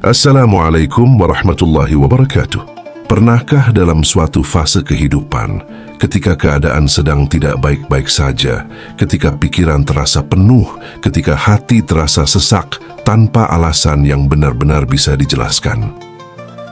Assalamualaikum warahmatullahi wabarakatuh. Pernahkah dalam suatu fase kehidupan, ketika keadaan sedang tidak baik-baik saja, ketika pikiran terasa penuh, ketika hati terasa sesak, tanpa alasan yang benar-benar bisa dijelaskan?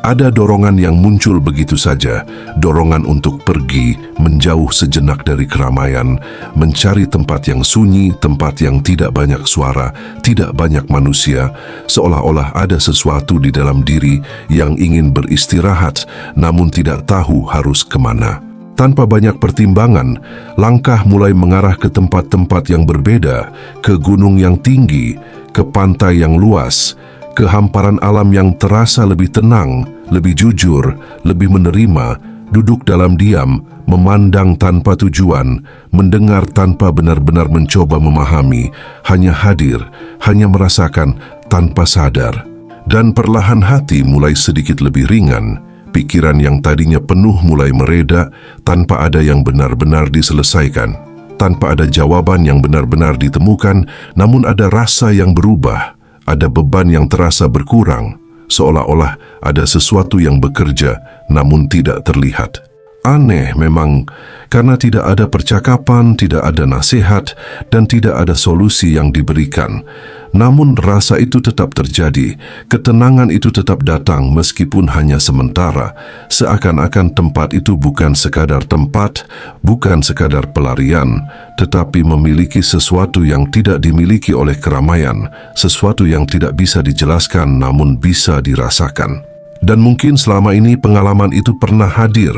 Ada dorongan yang muncul begitu saja, dorongan untuk pergi, menjauh sejenak dari keramaian, mencari tempat yang sunyi, tempat yang tidak banyak suara, tidak banyak manusia, seolah-olah ada sesuatu di dalam diri yang ingin beristirahat, namun tidak tahu harus kemana. Tanpa banyak pertimbangan, langkah mulai mengarah ke tempat-tempat yang berbeda, ke gunung yang tinggi, ke pantai yang luas, ke hamparan alam yang terasa lebih tenang, lebih jujur, lebih menerima, duduk dalam diam, memandang tanpa tujuan, mendengar tanpa benar-benar mencoba memahami, hanya hadir, hanya merasakan tanpa sadar. Dan perlahan hati mulai sedikit lebih ringan, pikiran yang tadinya penuh mulai mereda tanpa ada yang benar-benar diselesaikan, tanpa ada jawaban yang benar-benar ditemukan, namun ada rasa yang berubah. Ada beban yang terasa berkurang, seolah-olah ada sesuatu yang bekerja namun tidak terlihat. Aneh memang, karena tidak ada percakapan, tidak ada nasihat, dan tidak ada solusi yang diberikan. Namun rasa itu tetap terjadi, ketenangan itu tetap datang meskipun hanya sementara, seakan-akan tempat itu bukan sekadar tempat, bukan sekadar pelarian, tetapi memiliki sesuatu yang tidak dimiliki oleh keramaian, sesuatu yang tidak bisa dijelaskan namun bisa dirasakan. Dan mungkin selama ini pengalaman itu pernah hadir,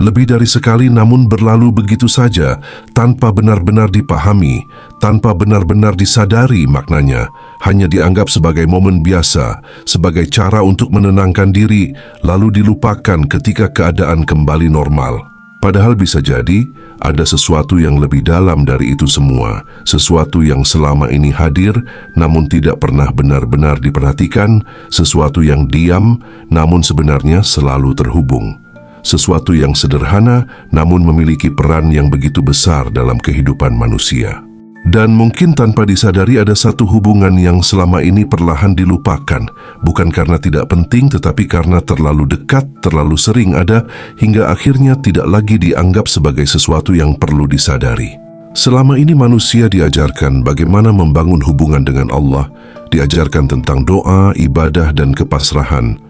lebih dari sekali namun berlalu begitu saja, tanpa benar-benar dipahami, tanpa benar-benar disadari maknanya, hanya dianggap sebagai momen biasa, sebagai cara untuk menenangkan diri, lalu dilupakan ketika keadaan kembali normal. Padahal bisa jadi, ada sesuatu yang lebih dalam dari itu semua, sesuatu yang selama ini hadir, namun tidak pernah benar-benar diperhatikan, sesuatu yang diam, namun sebenarnya selalu terhubung. Sesuatu yang sederhana namun memiliki peran yang begitu besar dalam kehidupan manusia. Dan mungkin tanpa disadari ada satu hubungan yang selama ini perlahan dilupakan, bukan karena tidak penting tetapi karena terlalu dekat, terlalu sering ada, hingga akhirnya tidak lagi dianggap sebagai sesuatu yang perlu disadari. Selama ini manusia diajarkan bagaimana membangun hubungan dengan Allah, diajarkan tentang doa, ibadah, dan kepasrahan.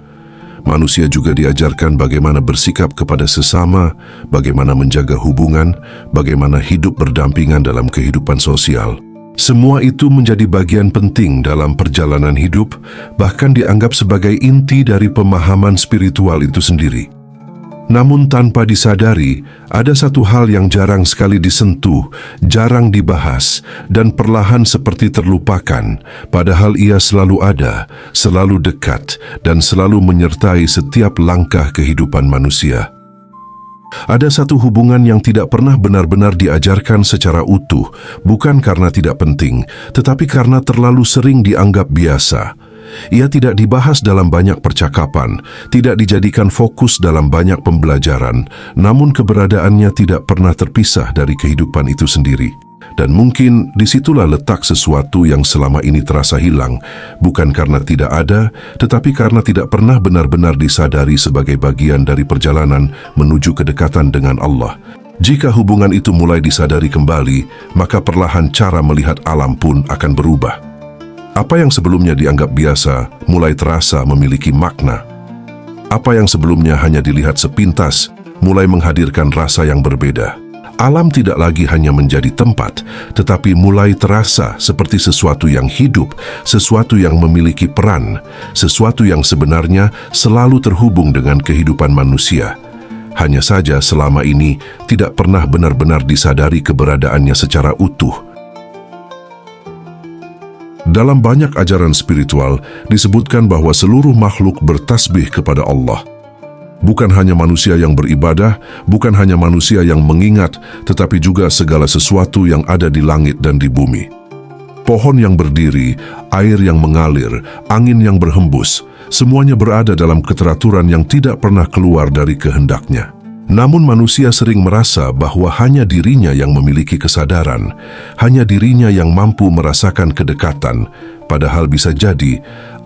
Manusia juga diajarkan bagaimana bersikap kepada sesama, bagaimana menjaga hubungan, bagaimana hidup berdampingan dalam kehidupan sosial. Semua itu menjadi bagian penting dalam perjalanan hidup, bahkan dianggap sebagai inti dari pemahaman spiritual itu sendiri. Namun tanpa disadari, ada satu hal yang jarang sekali disentuh, jarang dibahas, dan perlahan seperti terlupakan, padahal ia selalu ada, selalu dekat, dan selalu menyertai setiap langkah kehidupan manusia. Ada satu hubungan yang tidak pernah benar-benar diajarkan secara utuh, bukan karena tidak penting, tetapi karena terlalu sering dianggap biasa. Ia tidak dibahas dalam banyak percakapan, tidak dijadikan fokus dalam banyak pembelajaran, namun keberadaannya tidak pernah terpisah dari kehidupan itu sendiri. Dan mungkin disitulah letak sesuatu yang selama ini terasa hilang, bukan karena tidak ada, tetapi karena tidak pernah benar-benar disadari sebagai bagian dari perjalanan menuju kedekatan dengan Allah. Jika hubungan itu mulai disadari kembali, maka perlahan cara melihat alam pun akan berubah. Apa yang sebelumnya dianggap biasa mulai terasa memiliki makna. Apa yang sebelumnya hanya dilihat sepintas mulai menghadirkan rasa yang berbeda. Alam tidak lagi hanya menjadi tempat, tetapi mulai terasa seperti sesuatu yang hidup, sesuatu yang memiliki peran, sesuatu yang sebenarnya selalu terhubung dengan kehidupan manusia. Hanya saja selama ini tidak pernah benar-benar disadari keberadaannya secara utuh. Dalam banyak ajaran spiritual disebutkan bahwa seluruh makhluk bertasbih kepada Allah. Bukan hanya manusia yang beribadah, bukan hanya manusia yang mengingat, tetapi juga segala sesuatu yang ada di langit dan di bumi. Pohon yang berdiri, air yang mengalir, angin yang berhembus, semuanya berada dalam keteraturan yang tidak pernah keluar dari kehendaknya. Namun manusia sering merasa bahwa hanya dirinya yang memiliki kesadaran, hanya dirinya yang mampu merasakan kedekatan, padahal bisa jadi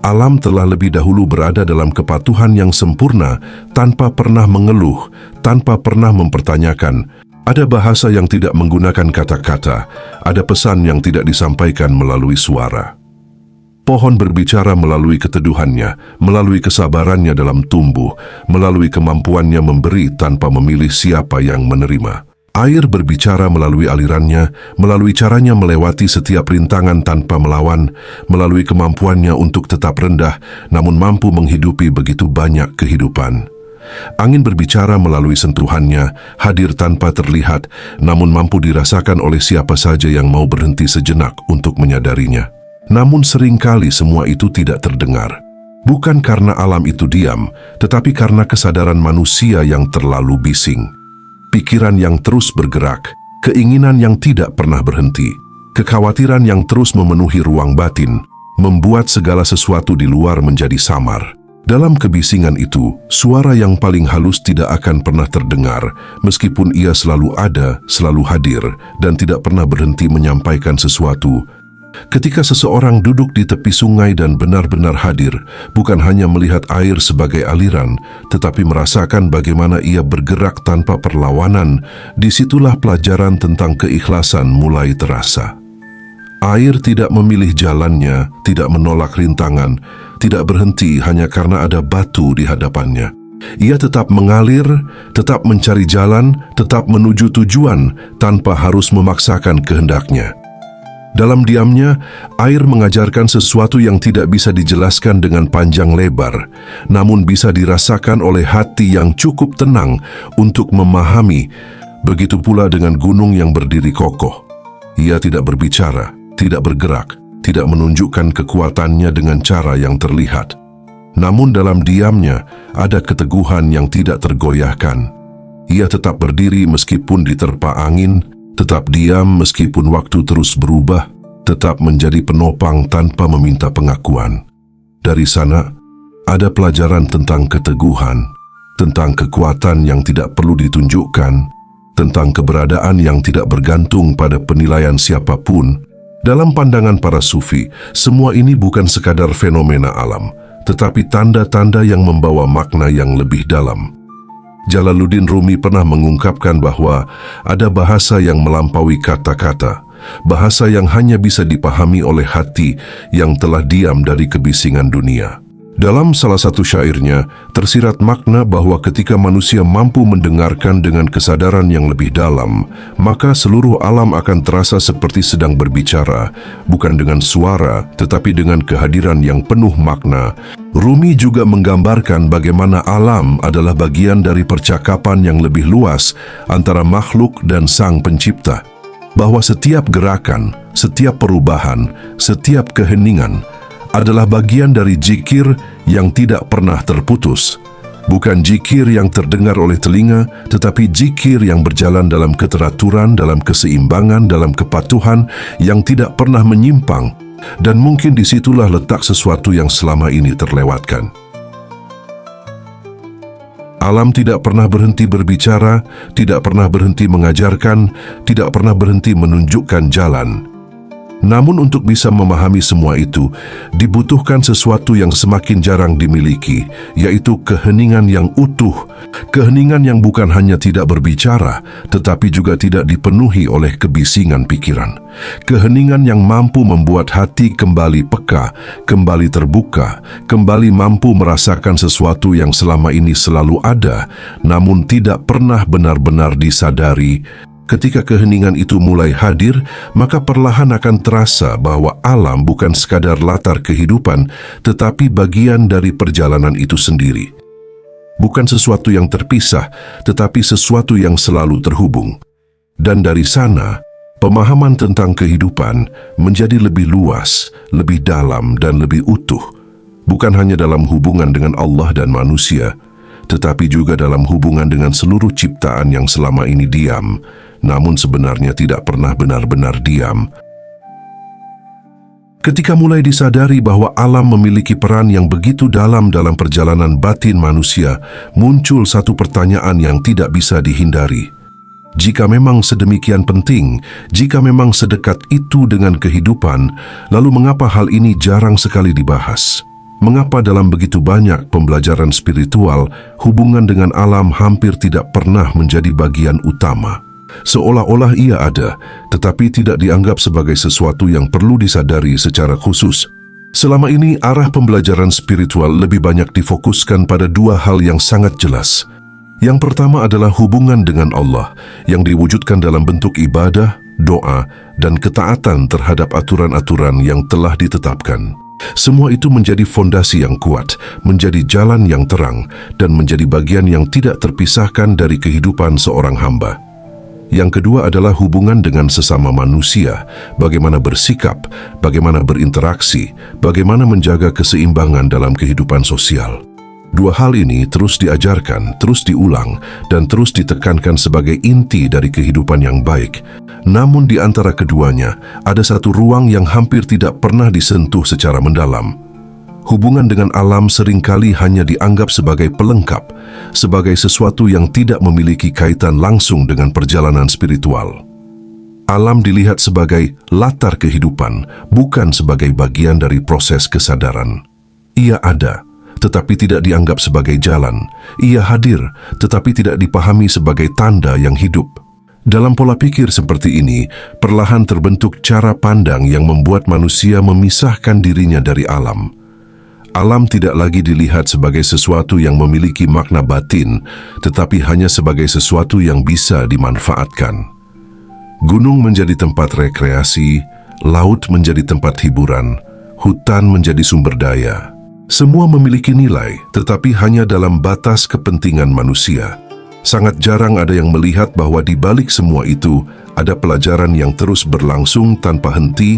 Alam telah lebih dahulu berada dalam kepatuhan yang sempurna tanpa pernah mengeluh, tanpa pernah mempertanyakan. Ada bahasa yang tidak menggunakan kata-kata, ada pesan yang tidak disampaikan melalui suara. Pohon berbicara melalui keteduhannya, melalui kesabarannya dalam tumbuh, melalui kemampuannya memberi tanpa memilih siapa yang menerima. Air berbicara melalui alirannya, melalui caranya melewati setiap rintangan tanpa melawan, melalui kemampuannya untuk tetap rendah, namun mampu menghidupi begitu banyak kehidupan. Angin berbicara melalui sentuhannya, hadir tanpa terlihat, namun mampu dirasakan oleh siapa saja yang mau berhenti sejenak untuk menyadarinya. Namun seringkali semua itu tidak terdengar. Bukan karena alam itu diam, tetapi karena kesadaran manusia yang terlalu bising. Pikiran yang terus bergerak, keinginan yang tidak pernah berhenti, kekhawatiran yang terus memenuhi ruang batin, membuat segala sesuatu di luar menjadi samar. Dalam kebisingan itu, suara yang paling halus tidak akan pernah terdengar, meskipun ia selalu ada, selalu hadir, dan tidak pernah berhenti menyampaikan sesuatu. Ketika seseorang duduk di tepi sungai dan benar-benar hadir, bukan hanya melihat air sebagai aliran, tetapi merasakan bagaimana ia bergerak tanpa perlawanan, disitulah pelajaran tentang keikhlasan mulai terasa. Air tidak memilih jalannya, tidak menolak rintangan, tidak berhenti hanya karena ada batu di hadapannya. Ia tetap mengalir, tetap mencari jalan, tetap menuju tujuan tanpa harus memaksakan kehendaknya. Dalam diamnya, air mengajarkan sesuatu yang tidak bisa dijelaskan dengan panjang lebar, namun bisa dirasakan oleh hati yang cukup tenang untuk memahami. Begitu pula dengan gunung yang berdiri kokoh. Ia tidak berbicara, tidak bergerak, tidak menunjukkan kekuatannya dengan cara yang terlihat. Namun dalam diamnya, ada keteguhan yang tidak tergoyahkan. Ia tetap berdiri meskipun diterpa angin, tetap diam meskipun waktu terus berubah, tetap menjadi penopang tanpa meminta pengakuan. Dari sana, ada pelajaran tentang keteguhan, tentang kekuatan yang tidak perlu ditunjukkan, tentang keberadaan yang tidak bergantung pada penilaian siapapun. Dalam pandangan para sufi, semua ini bukan sekadar fenomena alam, tetapi tanda-tanda yang membawa makna yang lebih dalam. Jalaluddin Rumi pernah mengungkapkan bahwa ada bahasa yang melampaui kata-kata, bahasa yang hanya bisa dipahami oleh hati yang telah diam dari kebisingan dunia. Dalam salah satu syairnya, tersirat makna bahwa ketika manusia mampu mendengarkan dengan kesadaran yang lebih dalam, maka seluruh alam akan terasa seperti sedang berbicara, bukan dengan suara, tetapi dengan kehadiran yang penuh makna. Rumi juga menggambarkan bagaimana alam adalah bagian dari percakapan yang lebih luas antara makhluk dan Sang Pencipta, bahwa setiap gerakan, setiap perubahan, setiap keheningan adalah bagian dari zikir yang tidak pernah terputus. Bukan zikir yang terdengar oleh telinga, tetapi zikir yang berjalan dalam keteraturan, dalam keseimbangan, dalam kepatuhan yang tidak pernah menyimpang. Dan mungkin disitulah letak sesuatu yang selama ini terlewatkan. Alam tidak pernah berhenti berbicara, tidak pernah berhenti mengajarkan, tidak pernah berhenti menunjukkan jalan. Namun untuk bisa memahami semua itu, dibutuhkan sesuatu yang semakin jarang dimiliki, yaitu keheningan yang utuh, keheningan yang bukan hanya tidak berbicara, tetapi juga tidak dipenuhi oleh kebisingan pikiran. Keheningan yang mampu membuat hati kembali peka, kembali terbuka, kembali mampu merasakan sesuatu yang selama ini selalu ada, namun tidak pernah benar-benar disadari. Ketika keheningan itu mulai hadir, maka perlahan akan terasa bahwa alam bukan sekadar latar kehidupan, tetapi bagian dari perjalanan itu sendiri. Bukan sesuatu yang terpisah, tetapi sesuatu yang selalu terhubung. Dan dari sana, pemahaman tentang kehidupan menjadi lebih luas, lebih dalam, dan lebih utuh. Bukan hanya dalam hubungan dengan Allah dan manusia, tetapi juga dalam hubungan dengan seluruh ciptaan yang selama ini diam, namun sebenarnya tidak pernah benar-benar diam. Ketika mulai disadari bahwa alam memiliki peran yang begitu dalam perjalanan batin manusia, muncul satu pertanyaan yang tidak bisa dihindari. Jika memang sedemikian penting, jika memang sedekat itu dengan kehidupan, lalu mengapa hal ini jarang sekali dibahas? Mengapa dalam begitu banyak pembelajaran spiritual, hubungan dengan alam hampir tidak pernah menjadi bagian utama? Seolah-olah ia ada, tetapi tidak dianggap sebagai sesuatu yang perlu disadari secara khusus. Selama ini, arah pembelajaran spiritual lebih banyak difokuskan pada dua hal yang sangat jelas. Yang pertama adalah hubungan dengan Allah, yang diwujudkan dalam bentuk ibadah, doa, dan ketaatan terhadap aturan-aturan yang telah ditetapkan. Semua itu menjadi fondasi yang kuat, menjadi jalan yang terang, dan menjadi bagian yang tidak terpisahkan dari kehidupan seorang hamba. Yang kedua adalah hubungan dengan sesama manusia, bagaimana bersikap, bagaimana berinteraksi, bagaimana menjaga keseimbangan dalam kehidupan sosial. Dua hal ini terus diajarkan, terus diulang, dan terus ditekankan sebagai inti dari kehidupan yang baik. Namun di antara keduanya, ada satu ruang yang hampir tidak pernah disentuh secara mendalam. Hubungan dengan alam seringkali hanya dianggap sebagai pelengkap, sebagai sesuatu yang tidak memiliki kaitan langsung dengan perjalanan spiritual. Alam dilihat sebagai latar kehidupan, bukan sebagai bagian dari proses kesadaran. Ia ada, tetapi tidak dianggap sebagai jalan. Ia hadir, tetapi tidak dipahami sebagai tanda yang hidup. Dalam pola pikir seperti ini, perlahan terbentuk cara pandang yang membuat manusia memisahkan dirinya dari alam. Alam tidak lagi dilihat sebagai sesuatu yang memiliki makna batin, tetapi hanya sebagai sesuatu yang bisa dimanfaatkan. Gunung menjadi tempat rekreasi, laut menjadi tempat hiburan, hutan menjadi sumber daya. Semua memiliki nilai, tetapi hanya dalam batas kepentingan manusia. Sangat jarang ada yang melihat bahwa di balik semua itu ada pelajaran yang terus berlangsung tanpa henti,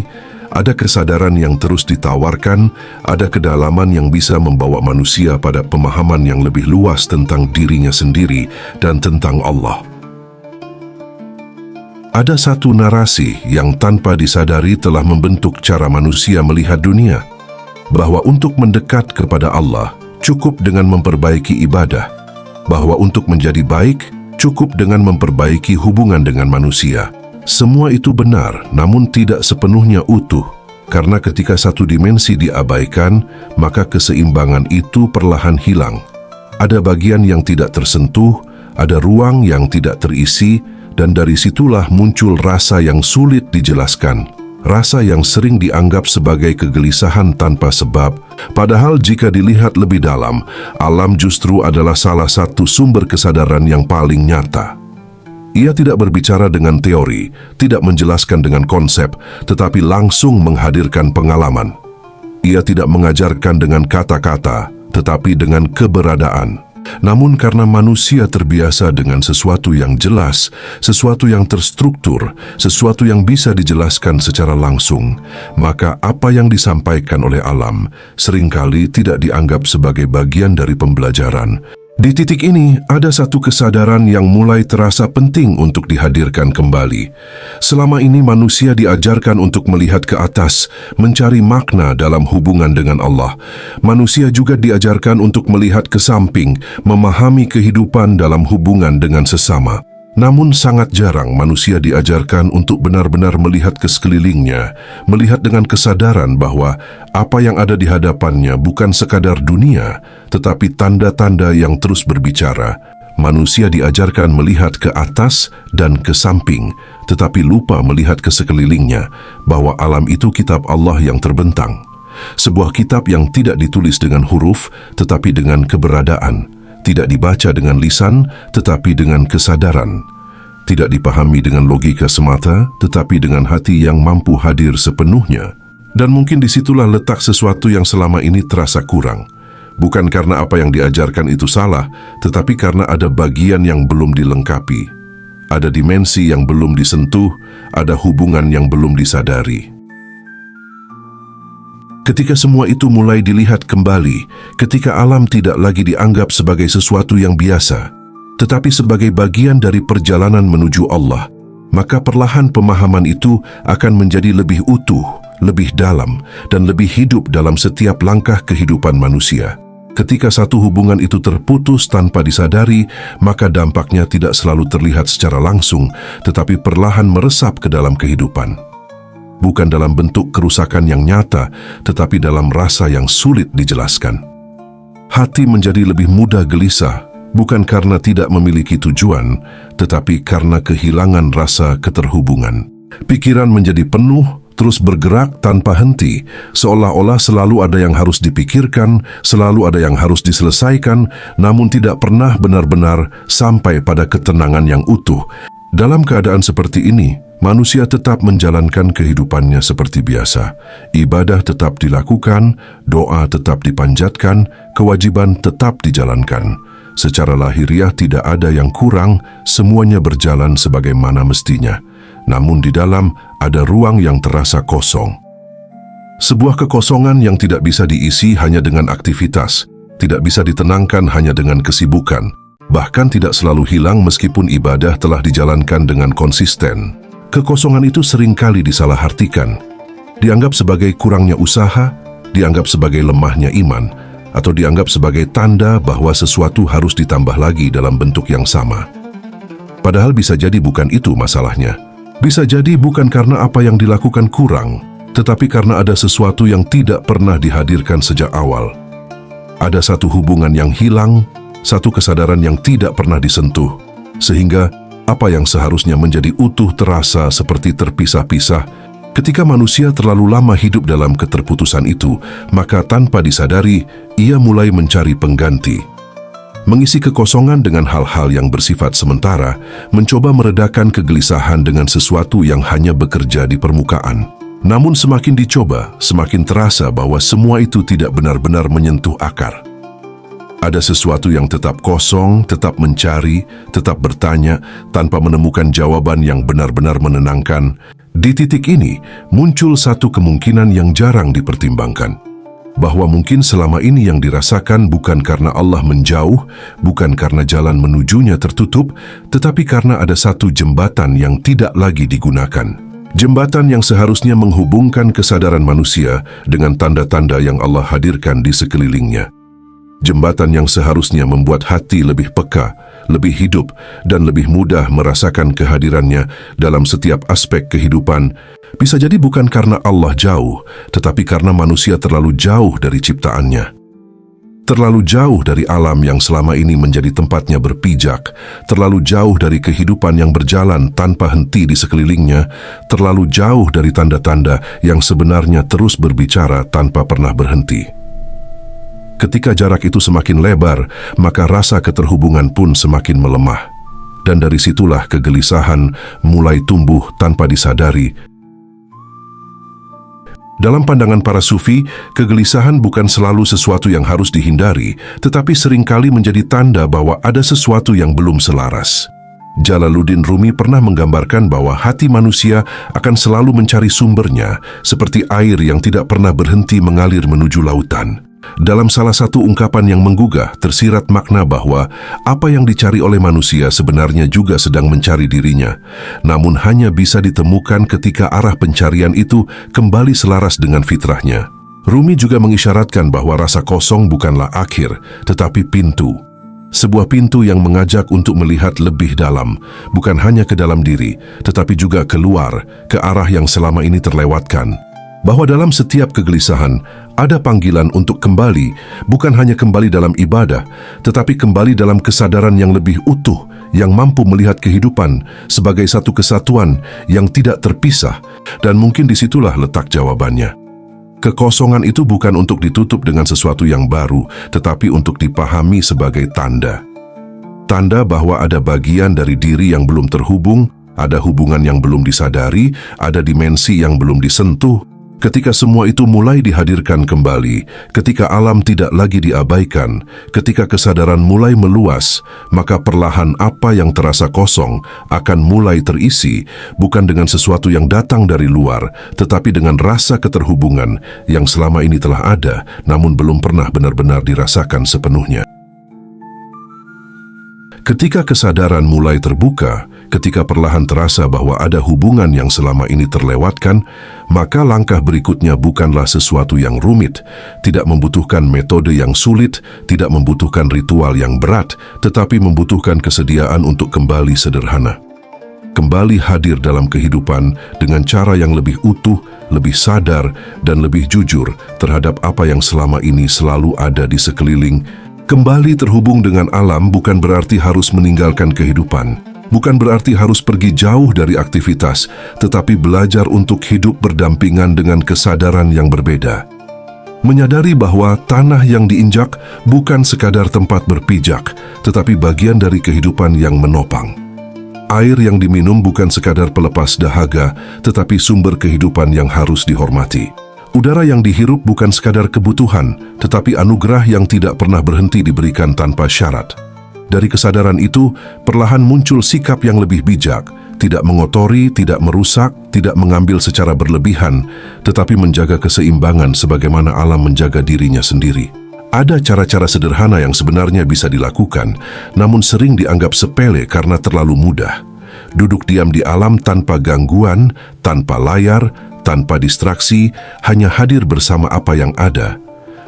ada kesadaran yang terus ditawarkan, ada kedalaman yang bisa membawa manusia pada pemahaman yang lebih luas tentang dirinya sendiri dan tentang Allah. Ada satu narasi yang tanpa disadari telah membentuk cara manusia melihat dunia, bahwa untuk mendekat kepada Allah cukup dengan memperbaiki ibadah, bahwa untuk menjadi baik cukup dengan memperbaiki hubungan dengan manusia. Semua itu benar, namun tidak sepenuhnya utuh, karena ketika satu dimensi diabaikan, maka keseimbangan itu perlahan hilang. Ada bagian yang tidak tersentuh, ada ruang yang tidak terisi, dan dari situlah muncul rasa yang sulit dijelaskan. Rasa yang sering dianggap sebagai kegelisahan tanpa sebab, padahal jika dilihat lebih dalam, alam justru adalah salah satu sumber kesadaran yang paling nyata. Ia tidak berbicara dengan teori, tidak menjelaskan dengan konsep, tetapi langsung menghadirkan pengalaman. Ia tidak mengajarkan dengan kata-kata, tetapi dengan keberadaan. Namun karena manusia terbiasa dengan sesuatu yang jelas, sesuatu yang terstruktur, sesuatu yang bisa dijelaskan secara langsung, maka apa yang disampaikan oleh alam seringkali tidak dianggap sebagai bagian dari pembelajaran. Di titik ini, ada satu kesadaran yang mulai terasa penting untuk dihadirkan kembali. Selama ini manusia diajarkan untuk melihat ke atas, mencari makna dalam hubungan dengan Allah. Manusia juga diajarkan untuk melihat ke samping, memahami kehidupan dalam hubungan dengan sesama. Namun sangat jarang manusia diajarkan untuk benar-benar melihat ke sekelilingnya, melihat dengan kesadaran bahwa apa yang ada di hadapannya bukan sekadar dunia, tetapi tanda-tanda yang terus berbicara. Manusia diajarkan melihat ke atas dan ke samping, tetapi lupa melihat ke sekelilingnya, bahwa alam itu kitab Allah yang terbentang. Sebuah kitab yang tidak ditulis dengan huruf, tetapi dengan keberadaan. Tidak dibaca dengan lisan, tetapi dengan kesadaran. Tidak dipahami dengan logika semata, tetapi dengan hati yang mampu hadir sepenuhnya. Dan mungkin disitulah letak sesuatu yang selama ini terasa kurang. Bukan karena apa yang diajarkan itu salah, tetapi karena ada bagian yang belum dilengkapi. Ada dimensi yang belum disentuh, ada hubungan yang belum disadari. Ketika semua itu mulai dilihat kembali, ketika alam tidak lagi dianggap sebagai sesuatu yang biasa, tetapi sebagai bagian dari perjalanan menuju Allah, maka perlahan pemahaman itu akan menjadi lebih utuh, lebih dalam, dan lebih hidup dalam setiap langkah kehidupan manusia. Ketika satu hubungan itu terputus tanpa disadari, maka dampaknya tidak selalu terlihat secara langsung, tetapi perlahan meresap ke dalam kehidupan. bukan dalam bentuk kerusakan yang nyata, tetapi dalam rasa yang sulit dijelaskan. Hati menjadi lebih mudah gelisah, bukan karena tidak memiliki tujuan, tetapi karena kehilangan rasa keterhubungan. Pikiran menjadi penuh, terus bergerak tanpa henti, seolah-olah selalu ada yang harus dipikirkan, selalu ada yang harus diselesaikan, namun tidak pernah benar-benar sampai pada ketenangan yang utuh. Dalam keadaan seperti ini, manusia tetap menjalankan kehidupannya seperti biasa. Ibadah tetap dilakukan, doa tetap dipanjatkan, kewajiban tetap dijalankan. Secara lahiriah tidak ada yang kurang, semuanya berjalan sebagaimana mestinya. Namun di dalam ada ruang yang terasa kosong. Sebuah kekosongan yang tidak bisa diisi hanya dengan aktivitas, tidak bisa ditenangkan hanya dengan kesibukan, bahkan tidak selalu hilang meskipun ibadah telah dijalankan dengan konsisten. Kekosongan itu seringkali disalahartikan, dianggap sebagai kurangnya usaha, dianggap sebagai lemahnya iman, atau dianggap sebagai tanda bahwa sesuatu harus ditambah lagi dalam bentuk yang sama. Padahal bisa jadi bukan itu masalahnya. Bisa jadi bukan karena apa yang dilakukan kurang, tetapi karena ada sesuatu yang tidak pernah dihadirkan sejak awal. Ada satu hubungan yang hilang, satu kesadaran yang tidak pernah disentuh, sehingga apa yang seharusnya menjadi utuh terasa seperti terpisah-pisah. Ketika manusia terlalu lama hidup dalam keterputusan itu, maka tanpa disadari, ia mulai mencari pengganti. Mengisi kekosongan dengan hal-hal yang bersifat sementara, mencoba meredakan kegelisahan dengan sesuatu yang hanya bekerja di permukaan. Namun semakin dicoba, semakin terasa bahwa semua itu tidak benar-benar menyentuh akar. Ada sesuatu yang tetap kosong, tetap mencari, tetap bertanya, tanpa menemukan jawaban yang benar-benar menenangkan. Di titik ini, muncul satu kemungkinan yang jarang dipertimbangkan. Bahwa mungkin selama ini yang dirasakan bukan karena Allah menjauh, bukan karena jalan menujunya tertutup, tetapi karena ada satu jembatan yang tidak lagi digunakan. Jembatan yang seharusnya menghubungkan kesadaran manusia dengan tanda-tanda yang Allah hadirkan di sekelilingnya. Jembatan yang seharusnya membuat hati lebih peka, lebih hidup, dan lebih mudah merasakan kehadirannya dalam setiap aspek kehidupan. Bisa jadi bukan karena Allah jauh, tetapi karena manusia terlalu jauh dari ciptaannya. Terlalu jauh dari alam yang selama ini menjadi tempatnya berpijak, terlalu jauh dari kehidupan yang berjalan tanpa henti di sekelilingnya, terlalu jauh dari tanda-tanda yang sebenarnya terus berbicara tanpa pernah berhenti. Ketika jarak itu semakin lebar, maka rasa keterhubungan pun semakin melemah. Dan dari situlah kegelisahan mulai tumbuh tanpa disadari. Dalam pandangan para sufi, kegelisahan bukan selalu sesuatu yang harus dihindari, tetapi seringkali menjadi tanda bahwa ada sesuatu yang belum selaras. Jalaluddin Rumi pernah menggambarkan bahwa hati manusia akan selalu mencari sumbernya, seperti air yang tidak pernah berhenti mengalir menuju lautan. Dalam salah satu ungkapan yang menggugah, tersirat makna bahwa apa yang dicari oleh manusia sebenarnya juga sedang mencari dirinya, namun hanya bisa ditemukan ketika arah pencarian itu kembali selaras dengan fitrahnya. Rumi juga mengisyaratkan bahwa rasa kosong bukanlah akhir, tetapi pintu. Sebuah pintu yang mengajak untuk melihat lebih dalam, bukan hanya ke dalam diri, tetapi juga keluar, ke arah yang selama ini terlewatkan. Bahwa dalam setiap kegelisahan, ada panggilan untuk kembali, bukan hanya kembali dalam ibadah, tetapi kembali dalam kesadaran yang lebih utuh, yang mampu melihat kehidupan sebagai satu kesatuan yang tidak terpisah, dan mungkin disitulah letak jawabannya. Kekosongan itu bukan untuk ditutup dengan sesuatu yang baru, tetapi untuk dipahami sebagai tanda. Tanda bahwa ada bagian dari diri yang belum terhubung, ada hubungan yang belum disadari, ada dimensi yang belum disentuh. Ketika semua itu mulai dihadirkan kembali, ketika alam tidak lagi diabaikan, ketika kesadaran mulai meluas, maka perlahan apa yang terasa kosong akan mulai terisi, bukan dengan sesuatu yang datang dari luar, tetapi dengan rasa keterhubungan yang selama ini telah ada, namun belum pernah benar-benar dirasakan sepenuhnya. Ketika kesadaran mulai terbuka, ketika perlahan terasa bahwa ada hubungan yang selama ini terlewatkan, maka langkah berikutnya bukanlah sesuatu yang rumit, tidak membutuhkan metode yang sulit, tidak membutuhkan ritual yang berat, tetapi membutuhkan kesediaan untuk kembali sederhana. kembali hadir dalam kehidupan dengan cara yang lebih utuh, lebih sadar, dan lebih jujur terhadap apa yang selama ini selalu ada di sekeliling. Kembali terhubung dengan alam bukan berarti harus meninggalkan kehidupan. Bukan berarti harus pergi jauh dari aktivitas, tetapi belajar untuk hidup berdampingan dengan kesadaran yang berbeda. Menyadari bahwa tanah yang diinjak bukan sekadar tempat berpijak, tetapi bagian dari kehidupan yang menopang. Air yang diminum bukan sekadar pelepas dahaga, tetapi sumber kehidupan yang harus dihormati. Udara yang dihirup bukan sekadar kebutuhan, tetapi anugerah yang tidak pernah berhenti diberikan tanpa syarat. Dari kesadaran itu, perlahan muncul sikap yang lebih bijak, tidak mengotori, tidak merusak, tidak mengambil secara berlebihan, tetapi menjaga keseimbangan sebagaimana alam menjaga dirinya sendiri. Ada cara-cara sederhana yang sebenarnya bisa dilakukan, namun sering dianggap sepele karena terlalu mudah. Duduk diam di alam tanpa gangguan, tanpa layar, tanpa distraksi, hanya hadir bersama apa yang ada.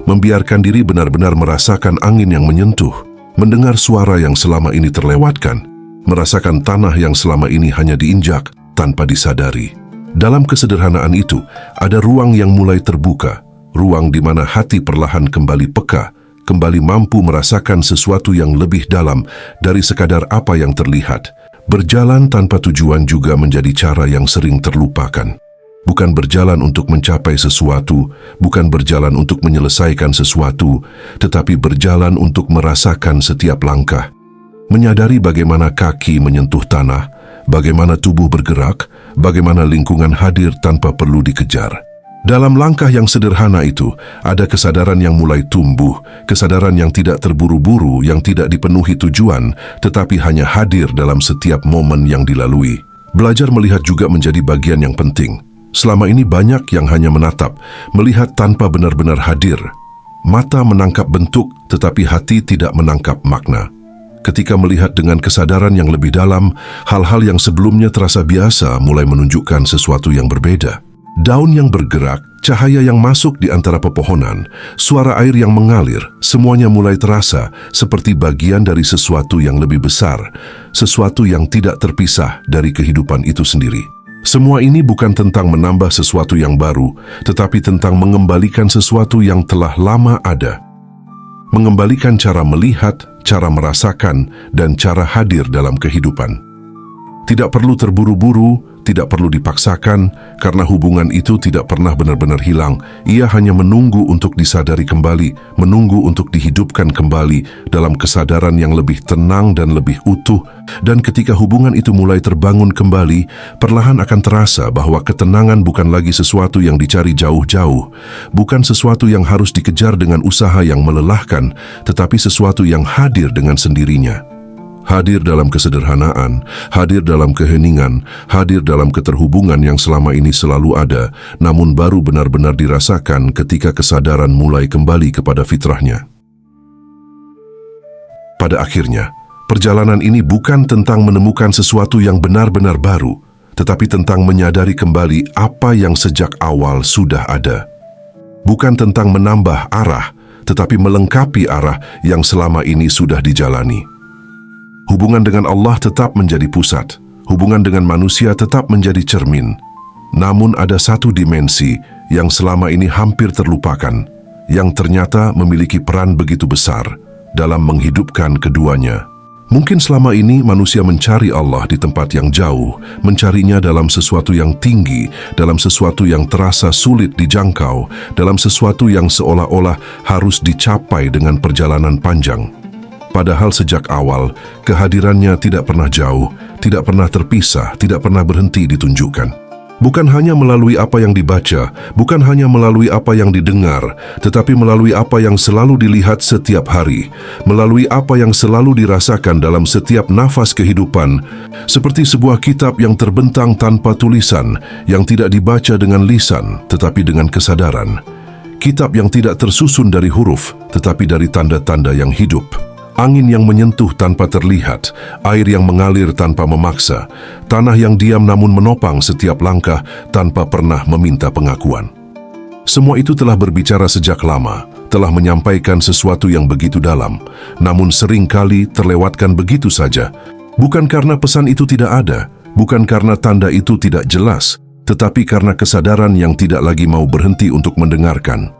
Membiarkan diri benar-benar merasakan angin yang menyentuh, mendengar suara yang selama ini terlewatkan, merasakan tanah yang selama ini hanya diinjak tanpa disadari. Dalam kesederhanaan itu, ada ruang yang mulai terbuka, ruang di mana hati perlahan kembali peka, kembali mampu merasakan sesuatu yang lebih dalam dari sekadar apa yang terlihat. Berjalan tanpa tujuan juga menjadi cara yang sering terlupakan. Bukan berjalan untuk mencapai sesuatu, bukan berjalan untuk menyelesaikan sesuatu, tetapi berjalan untuk merasakan setiap langkah. Menyadari bagaimana kaki menyentuh tanah, bagaimana tubuh bergerak, bagaimana lingkungan hadir tanpa perlu dikejar. Dalam langkah yang sederhana itu, ada kesadaran yang mulai tumbuh, kesadaran yang tidak terburu-buru, yang tidak dipenuhi tujuan, tetapi hanya hadir dalam setiap momen yang dilalui. Belajar melihat juga menjadi bagian yang penting. Selama ini banyak yang hanya menatap, melihat tanpa benar-benar hadir. Mata menangkap bentuk, tetapi hati tidak menangkap makna. Ketika melihat dengan kesadaran yang lebih dalam, hal-hal yang sebelumnya terasa biasa mulai menunjukkan sesuatu yang berbeda. Daun yang bergerak, cahaya yang masuk di antara pepohonan, suara air yang mengalir, semuanya mulai terasa seperti bagian dari sesuatu yang lebih besar, sesuatu yang tidak terpisah dari kehidupan itu sendiri. Semua ini bukan tentang menambah sesuatu yang baru, tetapi tentang mengembalikan sesuatu yang telah lama ada. Mengembalikan cara melihat, cara merasakan, dan cara hadir dalam kehidupan. Tidak perlu terburu-buru, tidak perlu dipaksakan, karena hubungan itu tidak pernah benar-benar hilang. Ia hanya menunggu untuk disadari kembali, menunggu untuk dihidupkan kembali dalam kesadaran yang lebih tenang dan lebih utuh. Dan ketika hubungan itu mulai terbangun kembali, perlahan akan terasa bahwa ketenangan bukan lagi sesuatu yang dicari jauh-jauh, bukan sesuatu yang harus dikejar dengan usaha yang melelahkan, tetapi sesuatu yang hadir dengan sendirinya. Hadir dalam kesederhanaan, hadir dalam keheningan, hadir dalam keterhubungan yang selama ini selalu ada, namun baru benar-benar dirasakan ketika kesadaran mulai kembali kepada fitrahnya. Pada akhirnya, perjalanan ini bukan tentang menemukan sesuatu yang benar-benar baru, tetapi tentang menyadari kembali apa yang sejak awal sudah ada. Bukan tentang menambah arah, tetapi melengkapi arah yang selama ini sudah dijalani. Hubungan dengan Allah tetap menjadi pusat, hubungan dengan manusia tetap menjadi cermin. Namun ada satu dimensi yang selama ini hampir terlupakan, yang ternyata memiliki peran begitu besar dalam menghidupkan keduanya. Mungkin selama ini manusia mencari Allah di tempat yang jauh, mencarinya dalam sesuatu yang tinggi, dalam sesuatu yang terasa sulit dijangkau, dalam sesuatu yang seolah-olah harus dicapai dengan perjalanan panjang. Padahal sejak awal, kehadirannya tidak pernah jauh, tidak pernah terpisah, tidak pernah berhenti ditunjukkan. Bukan hanya melalui apa yang dibaca, bukan hanya melalui apa yang didengar, tetapi melalui apa yang selalu dilihat setiap hari, melalui apa yang selalu dirasakan dalam setiap nafas kehidupan, seperti sebuah kitab yang terbentang tanpa tulisan, yang tidak dibaca dengan lisan, tetapi dengan kesadaran. Kitab yang tidak tersusun dari huruf, tetapi dari tanda-tanda yang hidup. Angin yang menyentuh tanpa terlihat, air yang mengalir tanpa memaksa, tanah yang diam namun menopang setiap langkah tanpa pernah meminta pengakuan. Semua itu telah berbicara sejak lama, telah menyampaikan sesuatu yang begitu dalam, namun seringkali terlewatkan begitu saja. Bukan karena pesan itu tidak ada, bukan karena tanda itu tidak jelas, tetapi karena kesadaran yang tidak lagi mau berhenti untuk mendengarkan.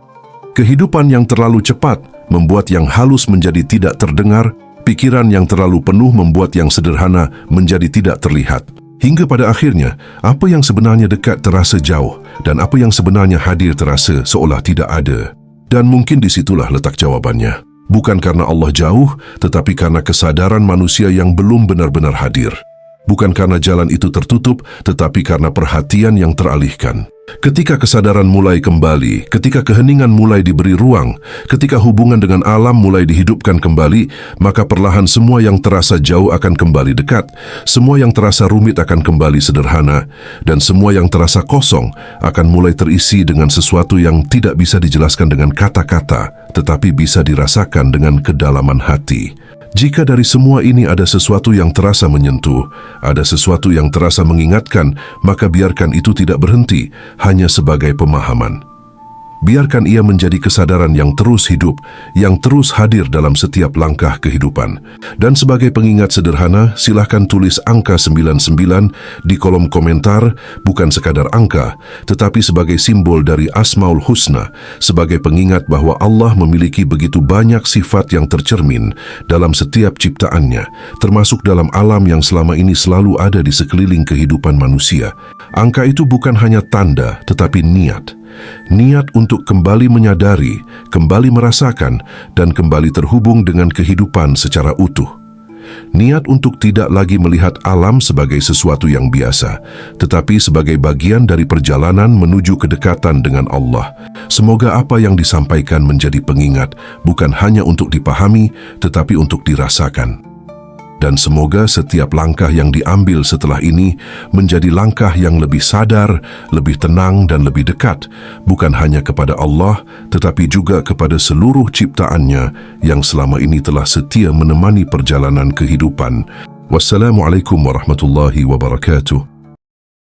Kehidupan yang terlalu cepat membuat yang halus menjadi tidak terdengar, pikiran yang terlalu penuh membuat yang sederhana menjadi tidak terlihat. Hingga pada akhirnya, apa yang sebenarnya dekat terasa jauh, dan apa yang sebenarnya hadir terasa seolah tidak ada. Dan mungkin disitulah letak jawabannya. Bukan karena Allah jauh, tetapi karena kesadaran manusia yang belum benar-benar hadir. Bukan karena jalan itu tertutup, tetapi karena perhatian yang teralihkan. Ketika kesadaran mulai kembali, ketika keheningan mulai diberi ruang, ketika hubungan dengan alam mulai dihidupkan kembali, maka perlahan semua yang terasa jauh akan kembali dekat, semua yang terasa rumit akan kembali sederhana, dan semua yang terasa kosong akan mulai terisi dengan sesuatu yang tidak bisa dijelaskan dengan kata-kata, tetapi bisa dirasakan dengan kedalaman hati. Jika dari semua ini ada sesuatu yang terasa menyentuh, ada sesuatu yang terasa mengingatkan, maka biarkan itu tidak berhenti hanya sebagai pemahaman. Biarkan ia menjadi kesadaran yang terus hidup, yang terus hadir dalam setiap langkah kehidupan. Dan sebagai pengingat sederhana, silahkan tulis angka 99 di kolom komentar, bukan sekadar angka, tetapi sebagai simbol dari Asmaul Husna, sebagai pengingat bahwa Allah memiliki begitu banyak sifat yang tercermin dalam setiap ciptaannya, termasuk dalam alam yang selama ini selalu ada di sekeliling kehidupan manusia. Angka itu bukan hanya tanda, tetapi niat. Niat untuk kembali menyadari, kembali merasakan, dan kembali terhubung dengan kehidupan secara utuh. Niat untuk tidak lagi melihat alam sebagai sesuatu yang biasa, tetapi sebagai bagian dari perjalanan menuju kedekatan dengan Allah. Semoga apa yang disampaikan menjadi pengingat, bukan hanya untuk dipahami, tetapi untuk dirasakan. Dan semoga setiap langkah yang diambil setelah ini menjadi langkah yang lebih sadar, lebih tenang dan lebih dekat, bukan hanya kepada Allah, tetapi juga kepada seluruh ciptaannya yang selama ini telah setia menemani perjalanan kehidupan. Wassalamualaikum warahmatullahi wabarakatuh.